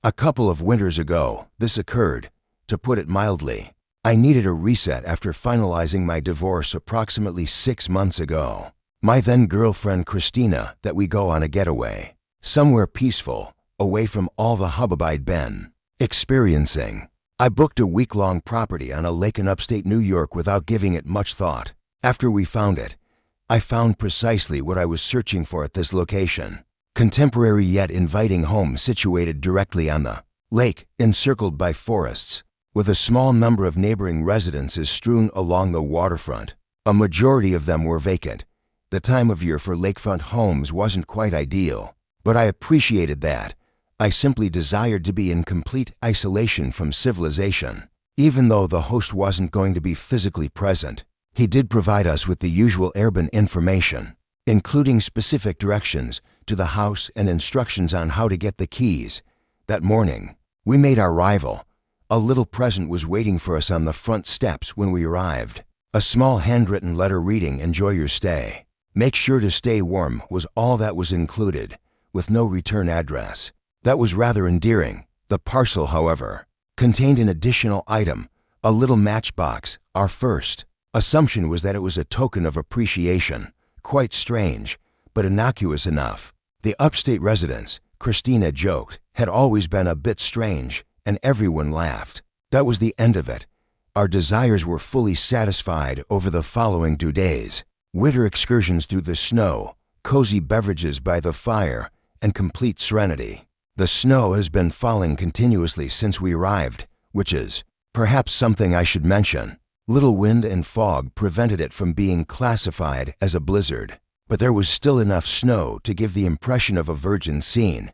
A couple of winters ago, this occurred. To put it mildly, I needed a reset after finalizing my divorce approximately 6 months ago. My then girlfriend Christina that we go on a getaway, somewhere peaceful, away from all the hubbub I'd been experiencing. I booked a week-long property on a lake in upstate New York without giving it much thought. After we found it, I found precisely what I was searching for at this location. Contemporary yet inviting home situated directly on the lake, encircled by forests, with a small number of neighboring residences strewn along the waterfront. A majority of them were vacant. The time of year for lakefront homes wasn't quite ideal, but I appreciated that. I simply desired to be in complete isolation from civilization. Even though the host wasn't going to be physically present, he did provide us with the usual urban information, including specific directions to the house and instructions on how to get the keys. That morning, we made our arrival. A little present was waiting for us on the front steps when we arrived. A small handwritten letter reading, "Enjoy your stay. Make sure to stay warm," was all that was included, with no return address. That was rather endearing. The parcel, however, contained an additional item, a little matchbox. Our first assumption was that it was a token of appreciation. Quite strange, but innocuous enough. The upstate residence, Christina joked, had always been a bit strange, and everyone laughed. That was the end of it. Our desires were fully satisfied over the following 2 days. Winter excursions through the snow, cozy beverages by the fire, and complete serenity. The snow has been falling continuously since we arrived, which is perhaps something I should mention. Little wind and fog prevented it from being classified as a blizzard, but there was still enough snow to give the impression of a virgin scene.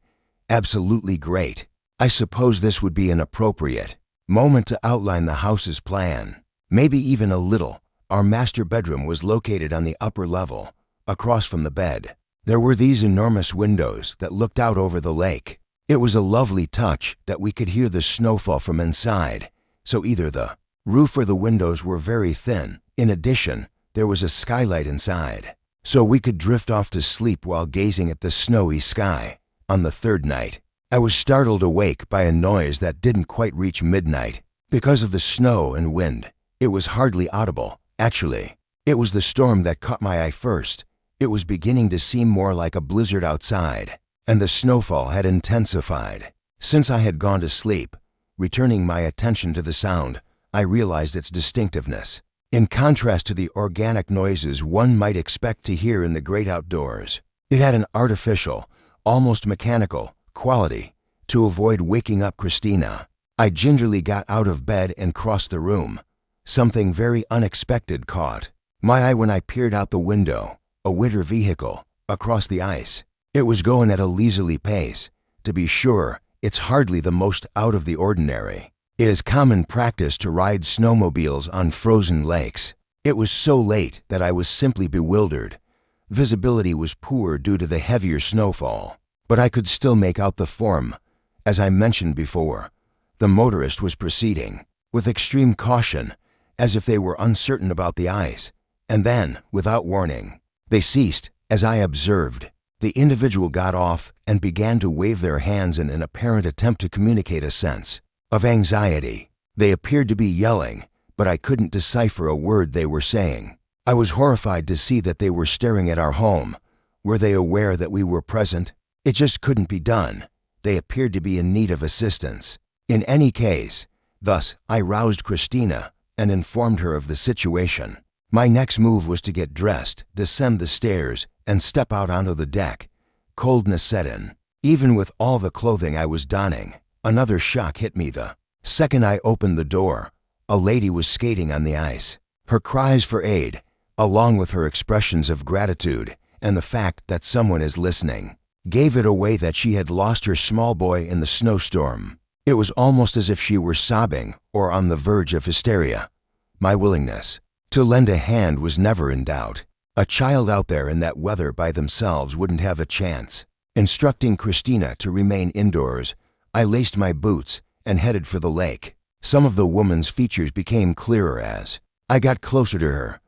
Absolutely great. I suppose this would be an appropriate moment to outline the house's plan. Maybe even a little. Our master bedroom was located on the upper level, across from the bed. There were these enormous windows that looked out over the lake. It was a lovely touch that we could hear the snowfall from inside, so either the roof or the windows were very thin. In addition, there was a skylight inside, so we could drift off to sleep while gazing at the snowy sky. On the third night, I was startled awake by a noise that didn't quite reach midnight. Because of the snow and wind, it was hardly audible. Actually, it was the storm that caught my eye first. It was beginning to seem more like a blizzard outside, and the snowfall had intensified. Since I had gone to sleep, returning my attention to the sound, I realized its distinctiveness. In contrast to the organic noises one might expect to hear in the great outdoors, it had an artificial, almost mechanical quality. To avoid waking up Christina, I gingerly got out of bed and crossed the room. Something very unexpected caught my eye when I peered out the window. A winter vehicle, across the ice. It was going at a leisurely pace. To be sure, it's hardly the most out of the ordinary. It is common practice to ride snowmobiles on frozen lakes. It was so late that I was simply bewildered. Visibility was poor due to the heavier snowfall, but I could still make out the form. As I mentioned before, the motorist was proceeding with extreme caution, as if they were uncertain about the ice. And then, without warning, they ceased. As I observed, the individual got off and began to wave their hands in an apparent attempt to communicate a sense of anxiety. They appeared to be yelling, but I couldn't decipher a word they were saying. I was horrified to see that they were staring at our home. Were they aware that we were present? It just couldn't be done. They appeared to be in need of assistance. In any case, thus, I roused Christina and informed her of the situation. My next move was to get dressed, descend the stairs, and step out onto the deck. Coldness set in. Even with all the clothing I was donning, another shock hit me the second I opened the door. A lady was skating on the ice. Her cries for aid, along with her expressions of gratitude and the fact that someone is listening, gave it away that she had lost her small boy in the snowstorm. It was almost as if she were sobbing or on the verge of hysteria. My willingness to lend a hand was never in doubt. A child out there in that weather by themselves wouldn't have a chance. Instructing Christina to remain indoors, I laced my boots and headed for the lake. Some of the woman's features became clearer as I got closer to her.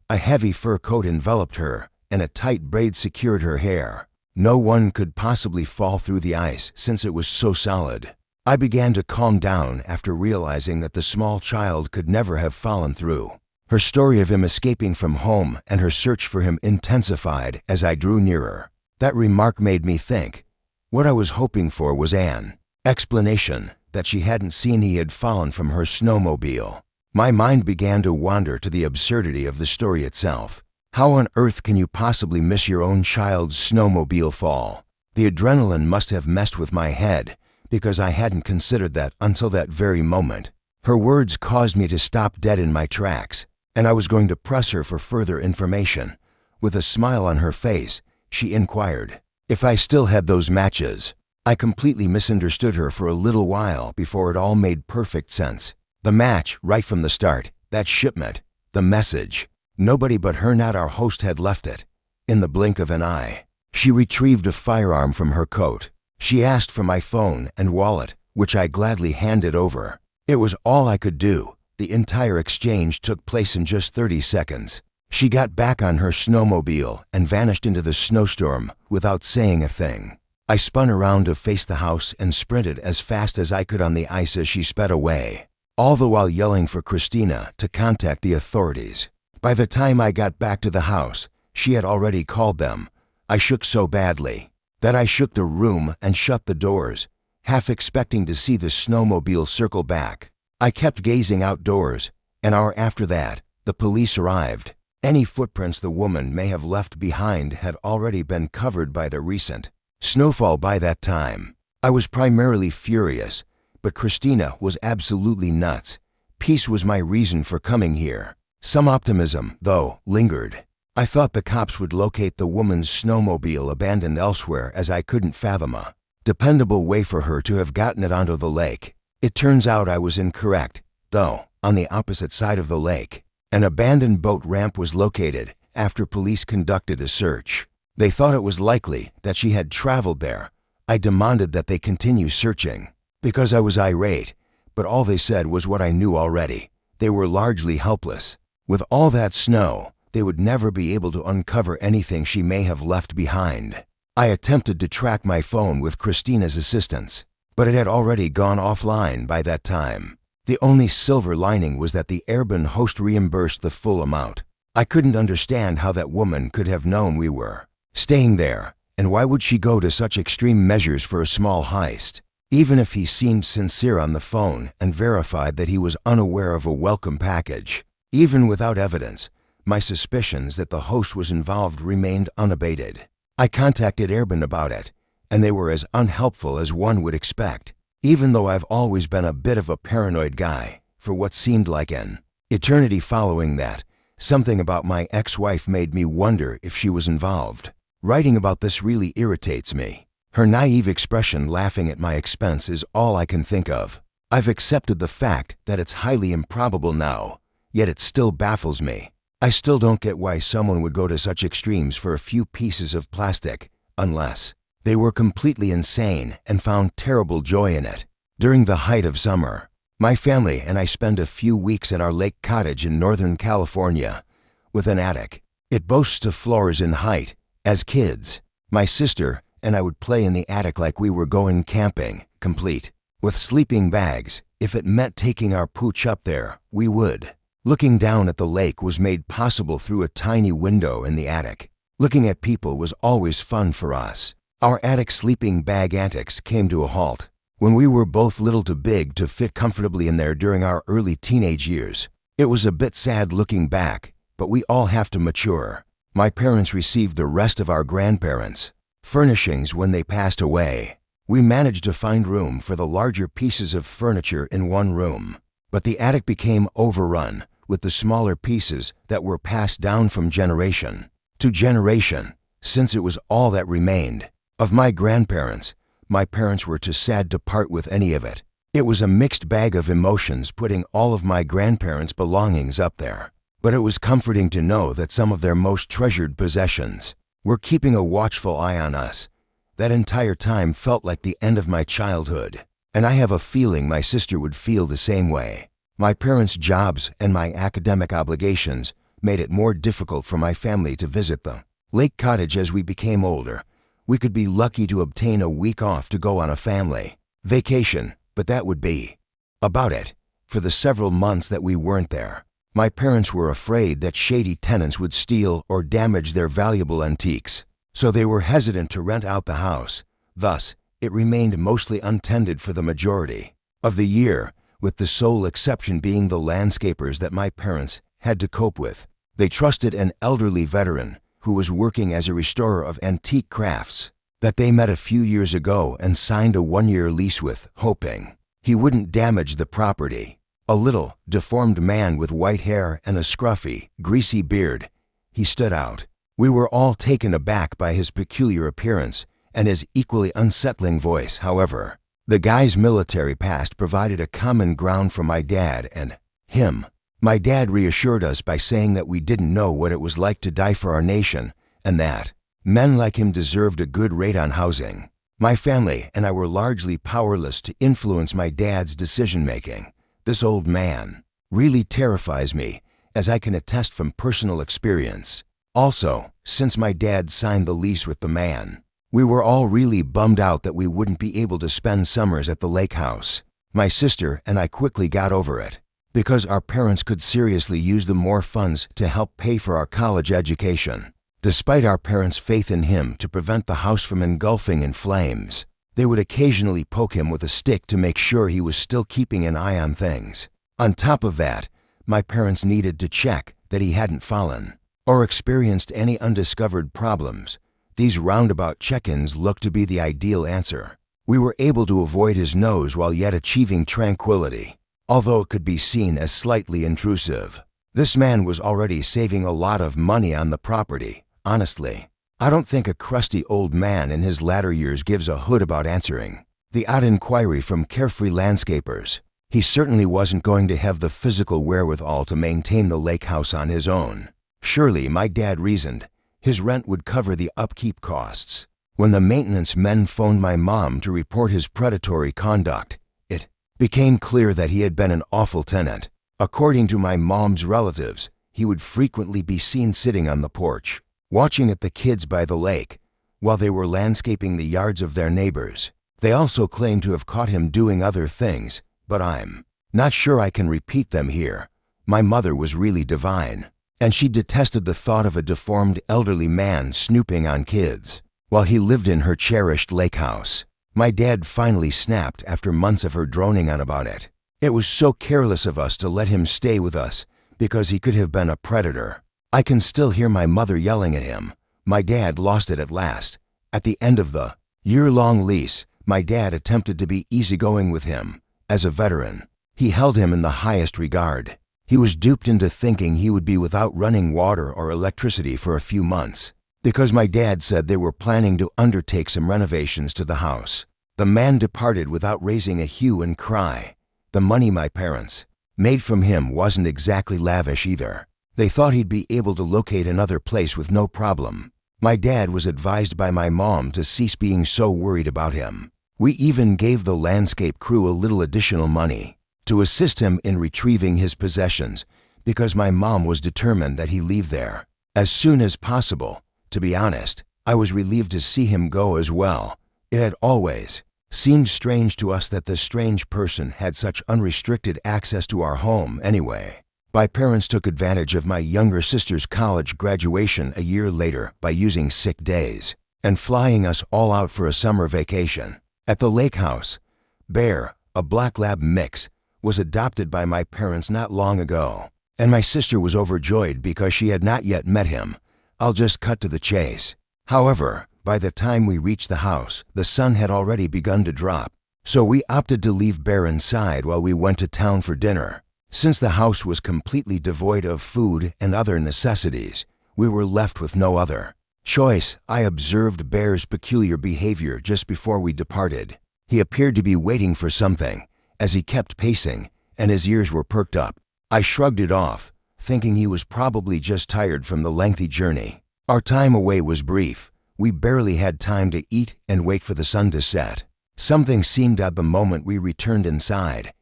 A heavy fur coat enveloped her, and a tight braid secured her hair. No one could possibly fall through the ice since it was so solid. I began to calm down after realizing that the small child could never have fallen through. Her story of him escaping from home and her search for him intensified as I drew nearer. That remark made me think. What I was hoping for was an explanation that she hadn't seen he had fallen from her snowmobile. My mind began to wander to the absurdity of the story itself. How on earth can you possibly miss your own child's snowmobile fall? The adrenaline must have messed with my head, because I hadn't considered that until that very moment. Her words caused me to stop dead in my tracks, and I was going to press her for further information. With a smile on her face, she inquired if I still had those matches. I completely misunderstood her for a little while before it all made perfect sense. The match, right from the start, that shipment, the message. Nobody but her, not our host, had left it. In the blink of an eye, she retrieved a firearm from her coat. She asked for my phone and wallet, which I gladly handed over. It was all I could do. The entire exchange took place in just 30 seconds. She got back on her snowmobile and vanished into the snowstorm without saying a thing. I spun around to face the house and sprinted as fast as I could on the ice as she sped away, all the while yelling for Christina to contact the authorities. By the time I got back to the house, she had already called them. I shook so badly that I shook the room and shut the doors, half expecting to see the snowmobile circle back. I kept gazing outdoors. An hour after that, the police arrived. Any footprints the woman may have left behind had already been covered by the recent snowfall by that time. I was primarily furious, but Christina was absolutely nuts. Peace was my reason for coming here. Some optimism, though, lingered. I thought the cops would locate the woman's snowmobile abandoned elsewhere, as I couldn't fathom a dependable way for her to have gotten it onto the lake. It turns out I was incorrect, though. On the opposite side of the lake, an abandoned boat ramp was located after police conducted a search. They thought it was likely that she had traveled there. I demanded that they continue searching because I was irate, but all they said was what I knew already. They were largely helpless. With all that snow, they would never be able to uncover anything she may have left behind. I attempted to track my phone with Christina's assistance, but it had already gone offline by that time. The only silver lining was that the airborne host reimbursed the full amount. I couldn't understand how that woman could have known we were staying there, and why would she go to such extreme measures for a small heist? Even if he seemed sincere on the phone and verified that he was unaware of a welcome package, even without evidence, my suspicions that the host was involved remained unabated. I contacted Airborne about it, and they were as unhelpful as one would expect, even though I've always been a bit of a paranoid guy. For what seemed like an eternity following that, something about my ex-wife made me wonder if she was involved. Writing about this really irritates me. Her naive expression laughing at my expense is all I can think of. I've accepted the fact that it's highly improbable now, yet it still baffles me. I still don't get why someone would go to such extremes for a few pieces of plastic, unless they were completely insane and found terrible joy in it. During the height of summer, my family and I spent a few weeks at our lake cottage in Northern California with an attic. It boasts of floors in height. As kids, my sister and I would play in the attic like we were going camping, complete with sleeping bags. If it meant taking our pooch up there, we would. Looking down at the lake was made possible through a tiny window in the attic. Looking at people was always fun for us. Our attic sleeping bag antics came to a halt when we were both little too big to fit comfortably in there during our early teenage years. It was a bit sad looking back, but we all have to mature. My parents received the rest of our grandparents' furnishings when they passed away. We managed to find room for the larger pieces of furniture in one room, but the attic became overrun with the smaller pieces that were passed down from generation to generation, since it was all that remained. Of my grandparents, my parents were too sad to part with any of it. It was a mixed bag of emotions putting all of my grandparents' belongings up there, but it was comforting to know that some of their most treasured possessions were keeping a watchful eye on us. That entire time felt like the end of my childhood, and I have a feeling my sister would feel the same way. My parents' jobs and my academic obligations made it more difficult for my family to visit the lake cottage as we became older. We could be lucky to obtain a week off to go on a family vacation, but that would be about it for the several months that we weren't there. My parents were afraid that shady tenants would steal or damage their valuable antiques, so they were hesitant to rent out the house. Thus, it remained mostly untended for the majority of the year, with the sole exception being the landscapers that my parents had to cope with. They trusted an elderly veteran who was working as a restorer of antique crafts that they met a few years ago and signed a one-year lease with, hoping he wouldn't damage the property. A little, deformed man with white hair and a scruffy, greasy beard, he stood out. We were all taken aback by his peculiar appearance and his equally unsettling voice. However, the guy's military past provided a common ground for my dad and him. My dad reassured us by saying that we didn't know what it was like to die for our nation and that men like him deserved a good rate on housing. My family and I were largely powerless to influence my dad's decision-making. This old man really terrifies me, as I can attest from personal experience. Also, since my dad signed the lease with the man, we were all really bummed out that we wouldn't be able to spend summers at the lake house. My sister and I quickly got over it, because our parents could seriously use the more funds to help pay for our college education. Despite our parents' faith in him to prevent the house from engulfing in flames, they would occasionally poke him with a stick to make sure he was still keeping an eye on things. On top of that, my parents needed to check that he hadn't fallen or experienced any undiscovered problems. These roundabout check-ins looked to be the ideal answer. We were able to avoid his nose while yet achieving tranquility, although it could be seen as slightly intrusive. This man was already saving a lot of money on the property. Honestly, I don't think a crusty old man in his latter years gives a hoot about answering the odd inquiry from carefree landscapers. He certainly wasn't going to have the physical wherewithal to maintain the lake house on his own. Surely, my dad reasoned, his rent would cover the upkeep costs. When the maintenance men phoned my mom to report his predatory conduct, it became clear that he had been an awful tenant. According to my mom's relatives, he would frequently be seen sitting on the porch, watching at the kids by the lake, while they were landscaping the yards of their neighbors. They also claim to have caught him doing other things, but I'm not sure I can repeat them here. My mother was really divine, and she detested the thought of a deformed elderly man snooping on kids while he lived in her cherished lake house. My dad finally snapped after months of her droning on about it. It was so careless of us to let him stay with us because he could have been a predator. I can still hear my mother yelling at him. My dad lost it at last. At the end of the year-long lease, my dad attempted to be easygoing with him. As a veteran, he held him in the highest regard. He was duped into thinking he would be without running water or electricity for a few months, because my dad said they were planning to undertake some renovations to the house. The man departed without raising a hue and cry. The money my parents made from him wasn't exactly lavish either. They thought he'd be able to locate another place with no problem. My dad was advised by my mom to cease being so worried about him. We even gave the landscape crew a little additional money to assist him in retrieving his possessions, because my mom was determined that he leave there as soon as possible. To be honest, I was relieved to see him go as well. It had always seemed strange to us that this strange person had such unrestricted access to our home anyway. My parents took advantage of my younger sister's college graduation a year later by using sick days and flying us all out for a summer vacation. At the lake house, Bear, a black lab mix, was adopted by my parents not long ago, and my sister was overjoyed because she had not yet met him. I'll just cut to the chase. However, by the time we reached the house, the sun had already begun to drop, so we opted to leave Bear inside while we went to town for dinner. Since the house was completely devoid of food and other necessities, we were left with no other choice. I observed Bear's peculiar behavior just before we departed. He appeared to be waiting for something, as he kept pacing, and his ears were perked up. I shrugged it off, thinking he was probably just tired from the lengthy journey. Our time away was brief. We barely had time to eat and wait for the sun to set. Something seemed odd the moment we returned inside,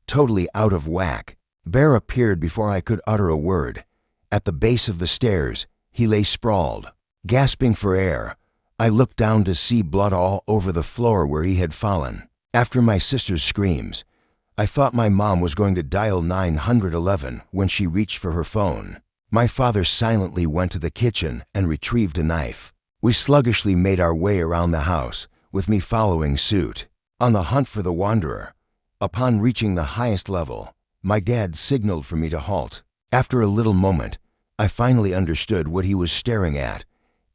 totally out of whack. Bear appeared before I could utter a word. At the base of the stairs, he lay sprawled, gasping for air. I looked down to see blood all over the floor where he had fallen. After my sister's screams, I thought my mom was going to dial 911 when she reached for her phone. My father silently went to the kitchen and retrieved a knife. We sluggishly made our way around the house, with me following suit, on the hunt for the wanderer. Upon reaching the highest level, my dad signaled for me to halt. After a little moment, I finally understood what he was staring at.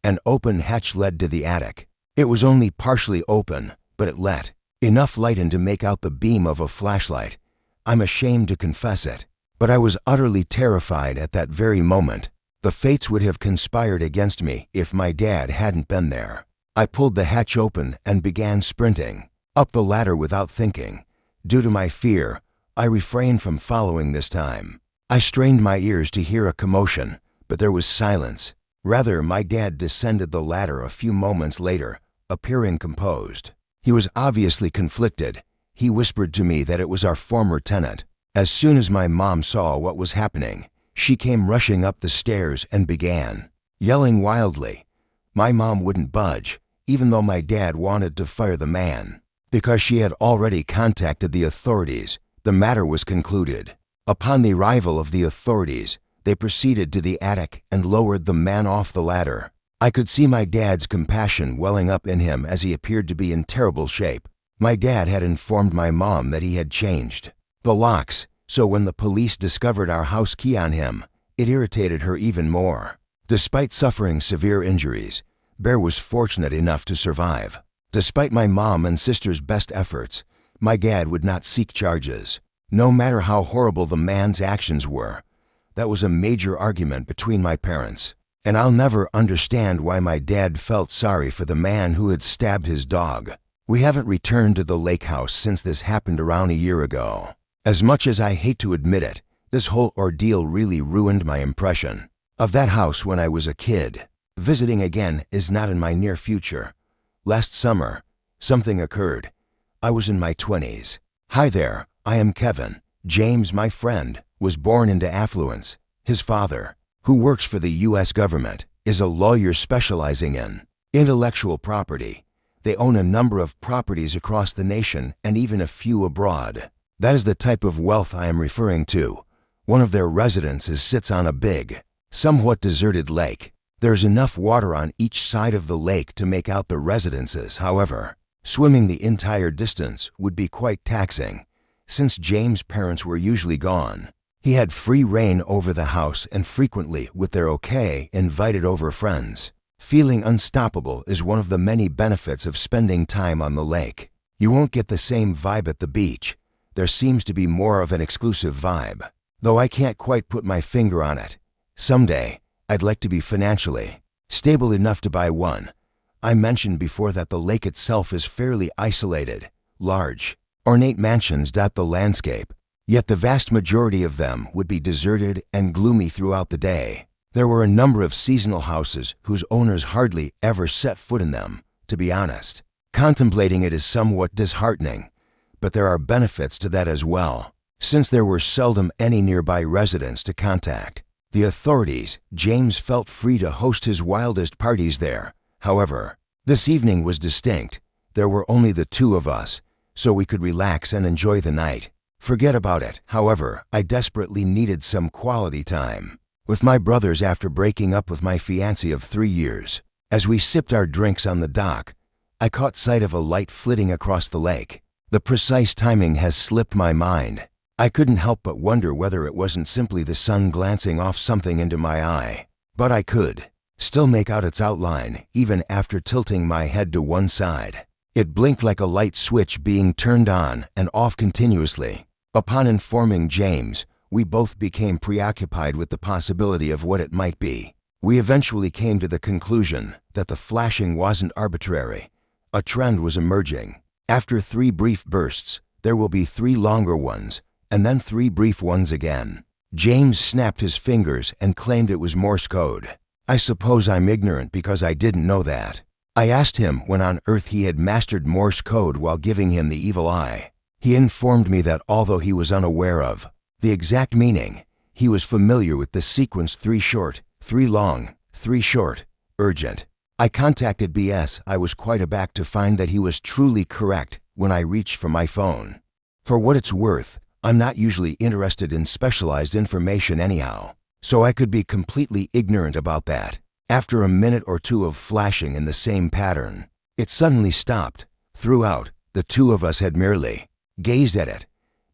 An open hatch led to the attic. It was only partially open, but it let enough light in to make out the beam of a flashlight. I'm ashamed to confess it, but I was utterly terrified at that very moment. The fates would have conspired against me if my dad hadn't been there. I pulled the hatch open and began sprinting up the ladder without thinking. Due to my fear, I refrained from following this time. I strained my ears to hear a commotion, but there was silence. Rather, my dad descended the ladder a few moments later, appearing composed. He was obviously conflicted. He whispered to me that it was our former tenant. As soon as my mom saw what was happening, she came rushing up the stairs and began yelling wildly. My mom wouldn't budge, even though my dad wanted to fire the man. Because she had already contacted the authorities, the matter was concluded. Upon the arrival of the authorities, they proceeded to the attic and lowered the man off the ladder. I could see my dad's compassion welling up in him as he appeared to be in terrible shape. My dad had informed my mom that he had changed the locks, so when the police discovered our house key on him, it irritated her even more. Despite suffering severe injuries, Bear was fortunate enough to survive. Despite my mom and sister's best efforts, my dad would not seek charges. No matter how horrible the man's actions were, that was a major argument between my parents. And I'll never understand why my dad felt sorry for the man who had stabbed his dog. We haven't returned to the lake house since this happened around a year ago. As much as I hate to admit it, this whole ordeal really ruined my impression of that house when I was a kid. Visiting again is not in my near future. Last summer, something occurred. I was in my 20s. Hi there, I am Kevin. James, my friend, was born into affluence. His father, who works for the U.S. government, is a lawyer specializing in intellectual property. They own a number of properties across the nation and even a few abroad. That is the type of wealth I am referring to. One of their residences sits on a big, somewhat deserted lake. There's enough water on each side of the lake to make out the residences. However, swimming the entire distance would be quite taxing. Since James' parents were usually gone, he had free reign over the house and frequently, with their okay, invited over friends. Feeling unstoppable is one of the many benefits of spending time on the lake. You won't get the same vibe at the beach. There seems to be more of an exclusive vibe, though I can't quite put my finger on it. Someday, I'd like to be financially stable enough to buy one. I mentioned before that the lake itself is fairly isolated. Large, ornate mansions dot the landscape, yet the vast majority of them would be deserted and gloomy throughout the day. There were a number of seasonal houses whose owners hardly ever set foot in them, to be honest. Contemplating it is somewhat disheartening, but there are benefits to that as well, since there were seldom any nearby residents to contact. The authorities, James felt free to host his wildest parties there. However, this evening was distinct. There were only the two of us, so we could relax and enjoy the night. Forget about it. However, I desperately needed some quality time with my brothers after breaking up with my fiancée of 3 years. As we sipped our drinks on the dock, I caught sight of a light flitting across the lake. The precise timing has slipped my mind. I couldn't help but wonder whether it wasn't simply the sun glancing off something into my eye. But I could still make out its outline, even after tilting my head to one side. It blinked like a light switch being turned on and off continuously. Upon informing James, we both became preoccupied with the possibility of what it might be. We eventually came to the conclusion that the flashing wasn't arbitrary. A trend was emerging. After 3 brief bursts, there will be 3 longer ones, and then 3 brief ones again. James snapped his fingers and claimed it was Morse code. I suppose I'm ignorant because I didn't know that. I asked him when on earth he had mastered Morse code while giving him the evil eye. He informed me that although he was unaware of the exact meaning, he was familiar with the sequence 3 short, 3 long, 3 short, urgent. I contacted BS. I was quite aback to find that he was truly correct when I reached for my phone. For what it's worth, I'm not usually interested in specialized information anyhow, so I could be completely ignorant about that. After a minute or two of flashing in the same pattern, it suddenly stopped. Throughout, the two of us had merely gazed at it.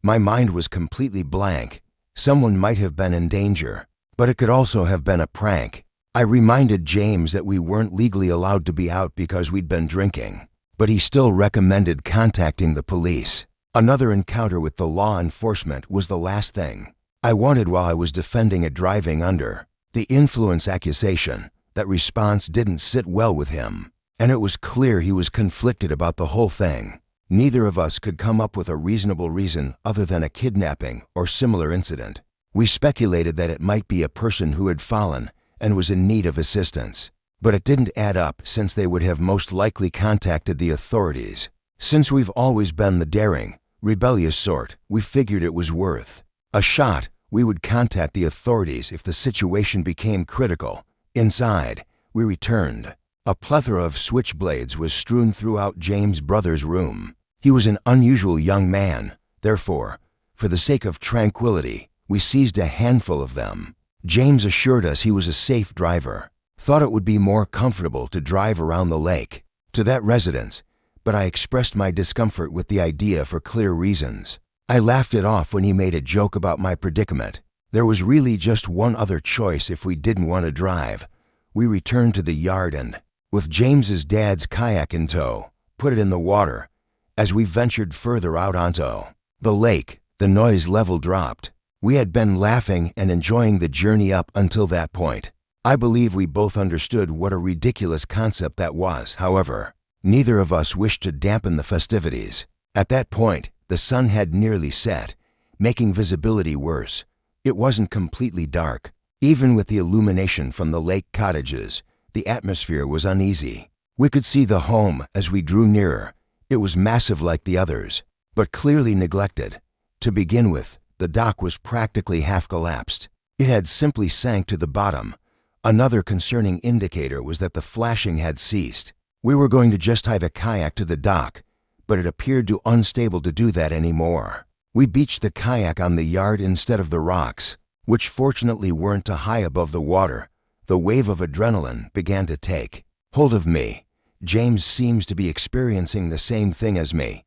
My mind was completely blank. Someone might have been in danger, but it could also have been a prank. I reminded James that we weren't legally allowed to be out because we'd been drinking, but he still recommended contacting the police. Another encounter with the law enforcement was the last thing I wanted while I was defending a driving under the influence accusation. That response didn't sit well with him, and it was clear he was conflicted about the whole thing. Neither of us could come up with a reasonable reason other than a kidnapping or similar incident. We speculated that it might be a person who had fallen and was in need of assistance, but it didn't add up since they would have most likely contacted the authorities. Since we've always been the daring, rebellious sort, we figured it was worth a shot. We would contact the authorities if the situation became critical. Inside, we returned. A plethora of switchblades was strewn throughout James' brother's room. He was an unusual young man. Therefore, for the sake of tranquility, we seized a handful of them. James assured us he was a safe driver, thought it would be more comfortable to drive around the lake to that residence, but I expressed my discomfort with the idea for clear reasons. I laughed it off when he made a joke about my predicament. There was really just one other choice if we didn't want to drive. We returned to the yard and, with James's dad's kayak in tow, put it in the water. As we ventured further out onto the lake, the noise level dropped. We had been laughing and enjoying the journey up until that point. I believe we both understood what a ridiculous concept that was. However, neither of us wished to dampen the festivities. At that point, the sun had nearly set, making visibility worse. It wasn't completely dark. Even with the illumination from the lake cottages, the atmosphere was uneasy. We could see the home as we drew nearer. It was massive like the others, but clearly neglected. To begin with, the dock was practically half collapsed. It had simply sank to the bottom. Another concerning indicator was that the flashing had ceased. We were going to just tie the kayak to the dock, but it appeared too unstable to do that anymore. We beached the kayak on the yard instead of the rocks, which fortunately weren't too high above the water. The wave of adrenaline began to take hold of me. James seems to be experiencing the same thing as me,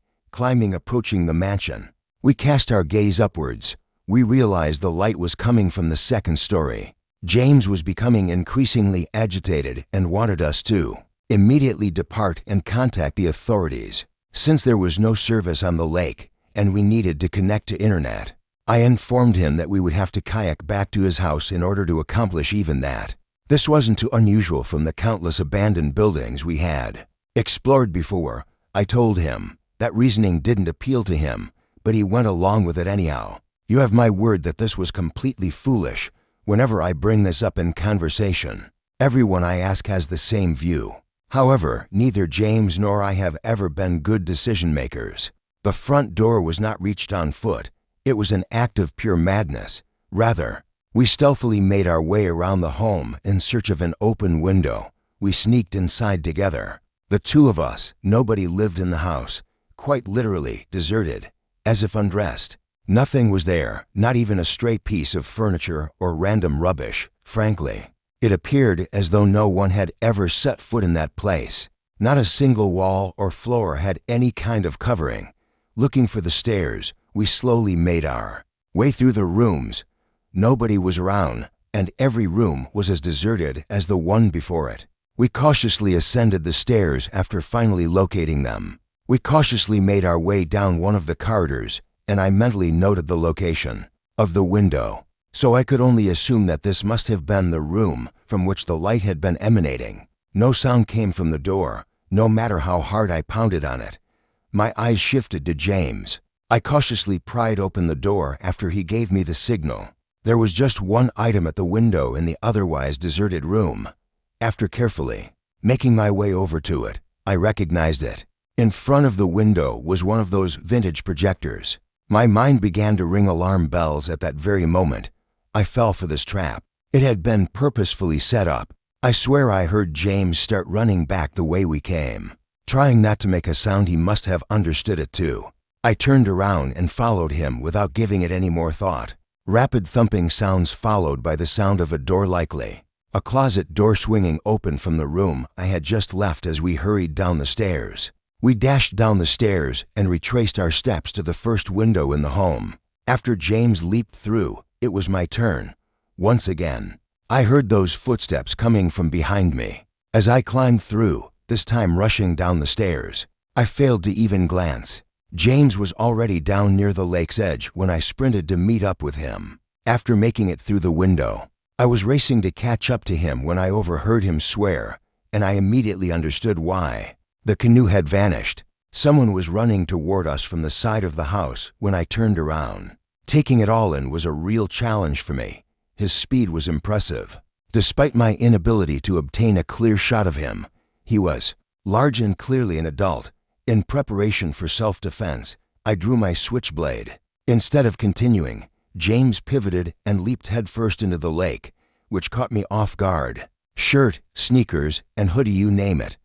approaching the mansion. We cast our gaze upwards. We realized the light was coming from the second story. James was becoming increasingly agitated and wanted us to immediately depart and contact the authorities. Since there was no service on the lake, and we needed to connect to internet, I informed him that we would have to kayak back to his house in order to accomplish even that. This wasn't too unusual from the countless abandoned buildings we had explored before. I told him that reasoning didn't appeal to him, but he went along with it anyhow. You have my word that this was completely foolish. Whenever I bring this up in conversation, everyone I ask has the same view. However, neither James nor I have ever been good decision makers. The front door was not reached on foot. It was an act of pure madness. Rather, we stealthily made our way around the home in search of an open window. We sneaked inside together. The two of us. Nobody lived in the house. Quite literally deserted, as if undressed. Nothing was there, not even a stray piece of furniture or random rubbish. Frankly, it appeared as though no one had ever set foot in that place. Not a single wall or floor had any kind of covering. Looking for the stairs, we slowly made our way through the rooms. Nobody was around, and every room was as deserted as the one before it. We cautiously ascended the stairs after finally locating them. We cautiously made our way down one of the corridors, and I mentally noted the location of the window, so I could only assume that this must have been the room from which the light had been emanating. No sound came from the door, no matter how hard I pounded on it. My eyes shifted to James. I cautiously pried open the door after he gave me the signal. There was just one item at the window in the otherwise deserted room. After carefully making my way over to it, I recognized it. In front of the window was one of those vintage projectors. My mind began to ring alarm bells at that very moment. I fell for this trap. It had been purposefully set up. I swear I heard James start running back the way we came. Trying not to make a sound, he must have understood it too. I turned around and followed him without giving it any more thought. Rapid thumping sounds followed by the sound of a door, likely a closet door, swinging open from the room I had just left as we hurried down the stairs. We dashed down the stairs and retraced our steps to the first window in the home. After James leaped through, it was my turn. Once again, I heard those footsteps coming from behind me. As I climbed through, this time rushing down the stairs, I failed to even glance. James was already down near the lake's edge when I sprinted to meet up with him. After making it through the window, I was racing to catch up to him when I overheard him swear, and I immediately understood why. The canoe had vanished. Someone was running toward us from the side of the house when I turned around. Taking it all in was a real challenge for me. His speed was impressive. Despite my inability to obtain a clear shot of him, he was large and clearly an adult. In preparation for self-defense, I drew my switchblade. Instead of continuing, James pivoted and leaped headfirst into the lake, which caught me off guard. Shirt, sneakers, and hoodie, you name it.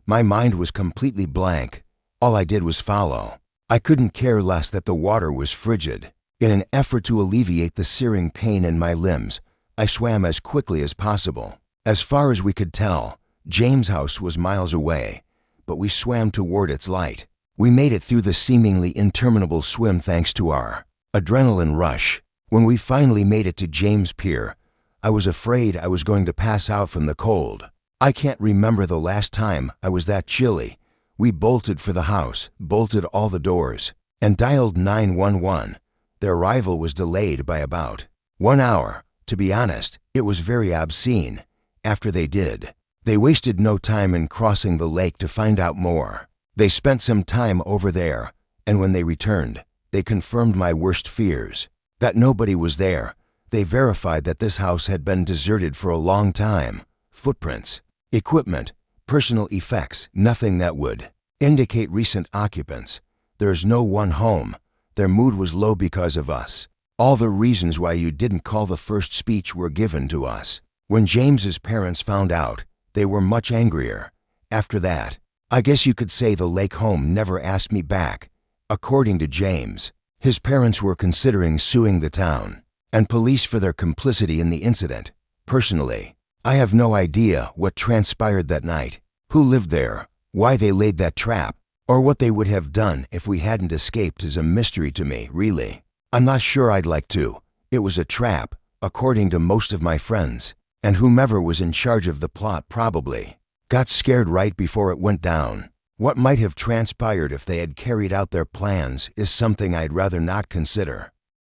My mind was completely blank. All I did was follow. I couldn't care less that the water was frigid. In an effort to alleviate the searing pain in my limbs, I swam as quickly as possible. As far as we could tell, James' house was miles away, but we swam toward its light. We made it through the seemingly interminable swim thanks to our adrenaline rush. When we finally made it to James Pier, I was afraid I was going to pass out from the cold. I can't remember the last time I was that chilly. We bolted for the house, bolted all the doors, and dialed 911. Their arrival was delayed by about 1 hour. To be honest, it was very obscene. After they did, they wasted no time in crossing the lake to find out more. They spent some time over there, and when they returned, they confirmed my worst fears, that nobody was there. They verified that this house had been deserted for a long time. Footprints, equipment, personal effects, nothing that would indicate recent occupants. There's no one home. Their mood was low because of us. All the reasons why you didn't call the first speech were given to us. When James's parents found out, they were much angrier. After that, I guess you could say the lake home never asked me back. According to James, his parents were considering suing the town and police for their complicity in the incident. Personally, I have no idea what transpired that night, who lived there, why they laid that trap, or what they would have done if we hadn't escaped is a mystery to me, really. I'm not sure I'd like to. It was a trap, according to most of my friends, and whomever was in charge of the plot probably got scared right before it went down. What might have transpired if they had carried out their plans is something I'd rather not consider.